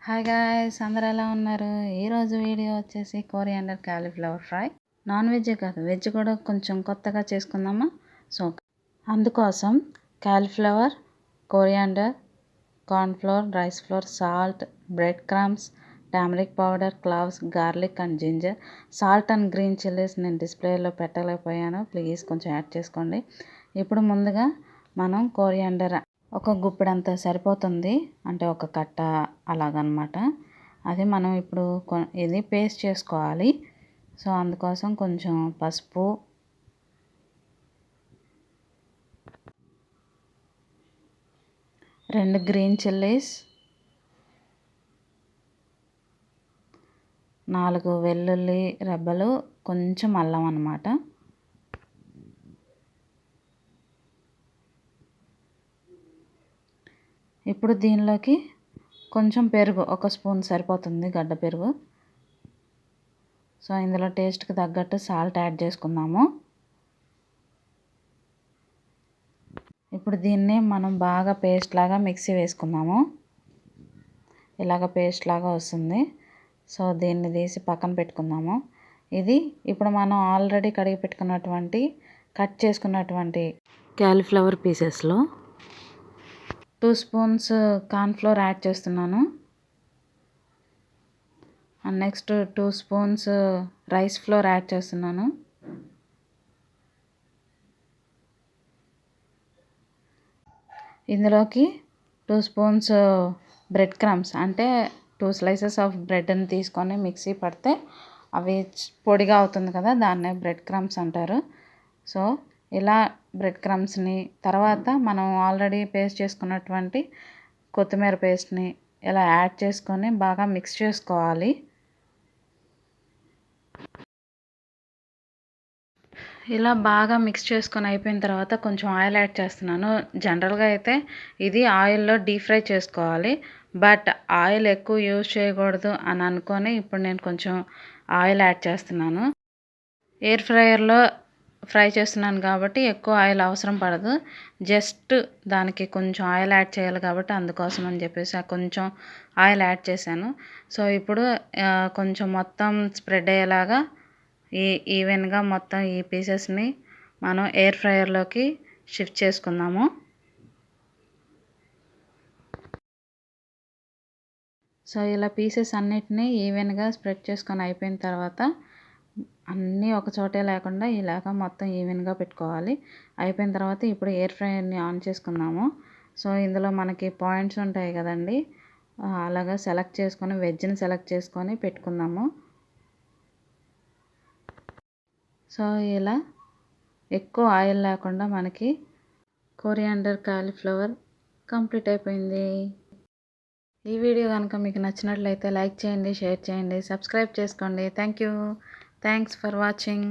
Hi guys, అందరూ ఎలా ఉన్నారు? ఈరోజు వీడియో వచ్చేసి coriander cauliflower fry. Non veg కాదు, వెజ్ కూడా కొంచెం కొత్తగా చేసుకుందామా. సో అందుకోసం cauliflower, coriander, cornflour, rice flour, salt, bread crumbs, turmeric powder, cloves, garlic and ginger, salt and green chillies నేను డిస్ప్లేలో పెట్టలేకపోయాను, ప్లీజ్ కొంచెం యాడ్ చేసుకోండి. ఇప్పుడు ముందుగా మనం కోరియాండర్ ఒక గుప్పెడంత సరిపోతుంది, అంటే ఒక కట్ట అలాగనమాట. అది మనం ఇప్పుడు ఇది పేస్ట్ చేసుకోవాలి. సో అందుకోసం కొంచెం పసుపు, రెండు గ్రీన్ చిల్లీస్, 4 వెల్లుల్లి రెబ్బలు, కొంచెం అల్లం అన్నమాట. ఇప్పుడు దీనిలోకి కొంచెం పెరుగు, 1 స్పూన్ సరిపోతుంది, గడ్డ పెరుగు. సో ఇందులో టేస్ట్కి తగ్గట్టు సాల్ట్ యాడ్ చేసుకుందాము. ఇప్పుడు దీన్ని మనం బాగా పేస్ట్ లాగా మిక్సీ వేసుకుందాము. ఇలాగ పేస్ట్ లాగా వస్తుంది. సో దీన్ని తీసి పక్కన పెట్టుకుందాము. ఇది ఇప్పుడు మనం ఆల్రెడీ కడిగి పెట్టుకున్నటువంటి కట్ చేసుకున్నటువంటి కాలీఫ్లవర్ పీసెస్లో 2 స్పూన్స్ కార్న్ఫ్లోర్ యాడ్ చేస్తున్నాను. And next 2 spoons rice flour add చేస్తున్నాను. ఇందులోకి 2 స్పూన్స్ బ్రెడ్ క్రమ్స్, అంటే 2 స్లైసెస్ ఆఫ్ బ్రెడ్ని తీసుకొని మిక్సీ పడితే అవి పొడిగా అవుతుంది కదా, దాన్నే బ్రెడ్ క్రమ్స్ అంటారు. సో ఇలా బ్రెడ్ క్రమ్స్ని తర్వాత మనం ఆల్రెడీ పేస్ట్ చేసుకున్నటువంటి కొత్తిమీర పేస్ట్ని ఇలా యాడ్ చేసుకొని బాగా మిక్స్ చేసుకోవాలి. ఇలా బాగా మిక్స్ చేసుకొని అయిపోయిన తర్వాత కొంచెం ఆయిల్ యాడ్ చేస్తున్నాను. జనరల్గా అయితే ఇది ఆయిల్లో డీప్ ఫ్రై చేసుకోవాలి, బట్ ఆయిల్ ఎక్కువ యూజ్ చేయకూడదు అని అనుకొని ఇప్పుడు నేను కొంచెం ఆయిల్ యాడ్ చేస్తున్నాను. ఎయిర్ ఫ్రైయర్లో ఫ్రై చేస్తున్నాను కాబట్టి ఎక్కువ ఆయిల్ అవసరం పడదు. జస్ట్ దానికి కొంచెం ఆయిల్ యాడ్ చేయాలి కాబట్టి అందుకోసం అని చెప్పేసి కొంచెం ఆయిల్ యాడ్ చేశాను. సో ఇప్పుడు కొంచెం మొత్తం స్ప్రెడ్ అయ్యేలాగా ఈవెన్గా మొత్తం ఈ పీసెస్ని మనం ఎయిర్ ఫ్రైయర్లోకి షిఫ్ట్ చేసుకుందాము. సో ఇలా పీసెస్ అన్నిటినీ ఈవెన్గా స్ప్రెడ్ చేసుకొని అయిపోయిన తర్వాత అన్నీ ఒక చోటే లేకుండా ఇలాగ మొత్తం ఈవెన్గా పెట్టుకోవాలి. అయిపోయిన తర్వాత ఇప్పుడు ఎయిర్ ఫ్రైయర్ని ఆన్ చేసుకుందాము. సో ఇందులో మనకి పాయింట్స్ ఉంటాయి కదండి, అలాగా సెలెక్ట్ చేసుకొని వెజ్ని సెలెక్ట్ చేసుకొని పెట్టుకుందాము. సో ఇలా ఎక్కువ ఆయిల్ లేకుండా మనకి కోరియాండర్ కాలీఫ్లవర్ కంప్లీట్ అయిపోయింది. ఈ వీడియో కనుక మీకు నచ్చినట్లయితే లైక్ చేయండి, షేర్ చేయండి, సబ్స్క్రైబ్ చేసుకోండి. Thank you. Thanks for watching.